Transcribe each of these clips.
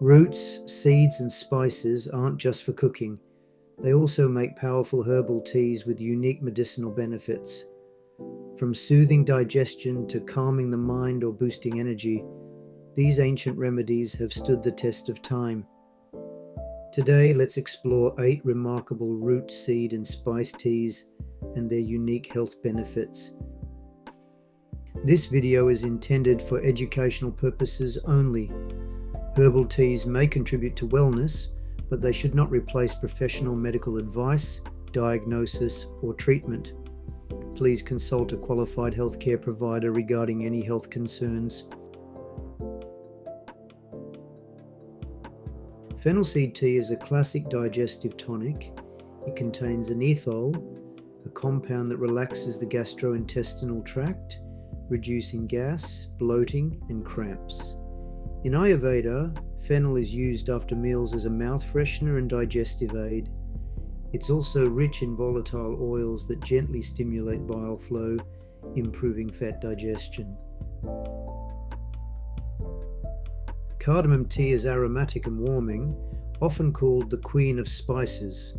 Roots, seeds and spices aren't just for cooking. They also make powerful herbal teas with unique medicinal benefits. From soothing digestion to calming the mind or boosting energy, these ancient remedies have stood the test of time. Today, let's explore 8 remarkable root, seed and spice teas and their unique health benefits. This video is intended for educational purposes only. Herbal teas may contribute to wellness, but they should not replace professional medical advice, diagnosis, or treatment. Please consult a qualified healthcare provider regarding any health concerns. Fennel seed tea is a classic digestive tonic. It contains an ethol, a compound that relaxes the gastrointestinal tract, reducing gas, bloating, and cramps. In Ayurveda, fennel is used after meals as a mouth freshener and digestive aid. It's also rich in volatile oils that gently stimulate bile flow, improving fat digestion. Cardamom tea is aromatic and warming, often called the queen of spices.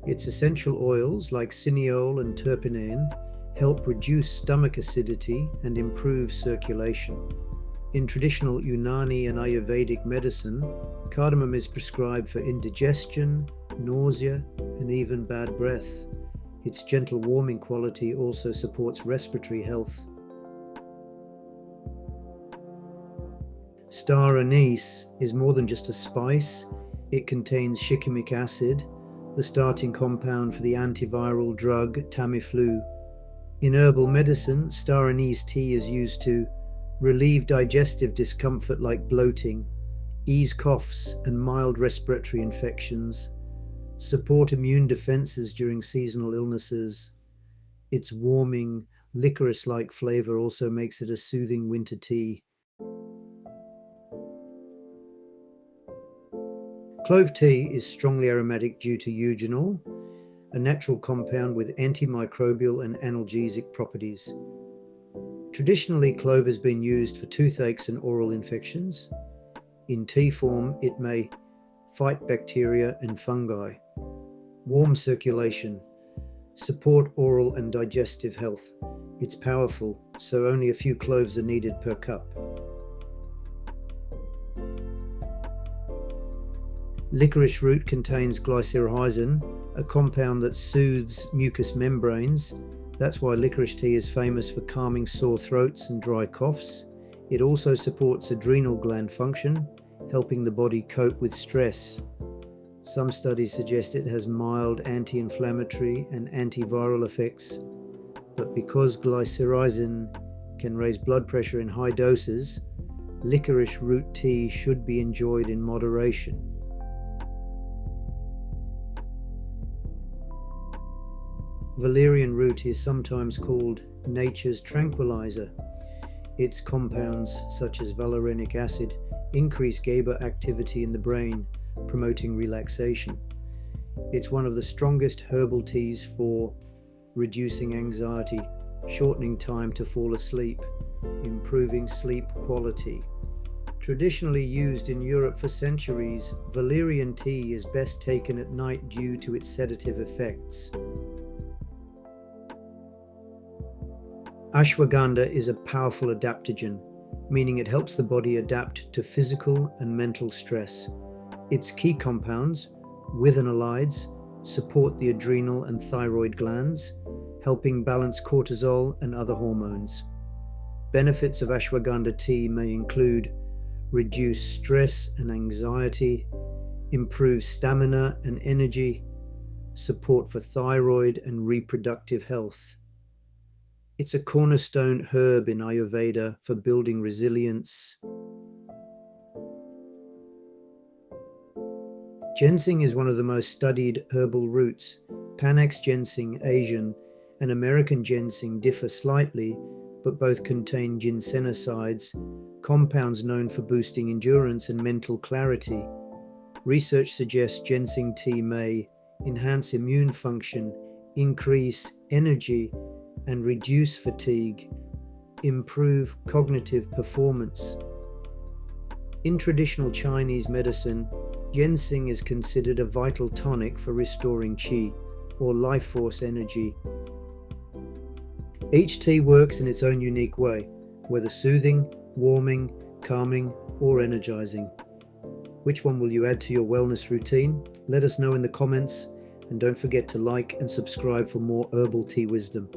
Its essential oils like cineole and terpinane help reduce stomach acidity and improve circulation. In traditional Unani and Ayurvedic medicine, cardamom is prescribed for indigestion, nausea, and even bad breath. Its gentle warming quality also supports respiratory health. Star anise is more than just a spice. It contains shikimic acid, the starting compound for the antiviral drug Tamiflu. In herbal medicine, star anise tea is used to relieve digestive discomfort like bloating, ease coughs and mild respiratory infections, support immune defenses during seasonal illnesses. Its warming, licorice-like flavor also makes it a soothing winter tea. Clove tea is strongly aromatic due to eugenol, a natural compound with antimicrobial and analgesic properties. Traditionally, clove has been used for toothaches and oral infections. In tea form, it may fight bacteria and fungi, warm circulation, support oral and digestive health. It's powerful, so only a few cloves are needed per cup. Licorice root contains glycyrrhizin, a compound that soothes mucous membranes. That's why licorice tea is famous for calming sore throats and dry coughs. It also supports adrenal gland function, helping the body cope with stress. Some studies suggest it has mild anti-inflammatory and antiviral effects, but because glycyrrhizin can raise blood pressure in high doses, licorice root tea should be enjoyed in moderation. Valerian root is sometimes called nature's tranquilizer. Its compounds, such as valerianic acid, increase GABA activity in the brain, promoting relaxation. It's one of the strongest herbal teas for reducing anxiety, shortening time to fall asleep, improving sleep quality. Traditionally used in Europe for centuries, valerian tea is best taken at night due to its sedative effects. Ashwagandha is a powerful adaptogen, meaning it helps the body adapt to physical and mental stress. Its key compounds, withanolides, support the adrenal and thyroid glands, helping balance cortisol and other hormones. Benefits of ashwagandha tea may include reduce stress and anxiety, improve stamina and energy, support for thyroid and reproductive health. It's a cornerstone herb in Ayurveda for building resilience. Ginseng is one of the most studied herbal roots. Panax ginseng Asian and American ginseng differ slightly, but both contain ginsenosides, compounds known for boosting endurance and mental clarity. Research suggests ginseng tea may enhance immune function, increase energy, and reduce fatigue, improve cognitive performance. In traditional Chinese medicine, ginseng is considered a vital tonic for restoring qi, or life force energy. Each tea works in its own unique way, whether soothing, warming, calming, or energizing. Which one will you add to your wellness routine? Let us know in the comments, and don't forget to like and subscribe for more herbal tea wisdom.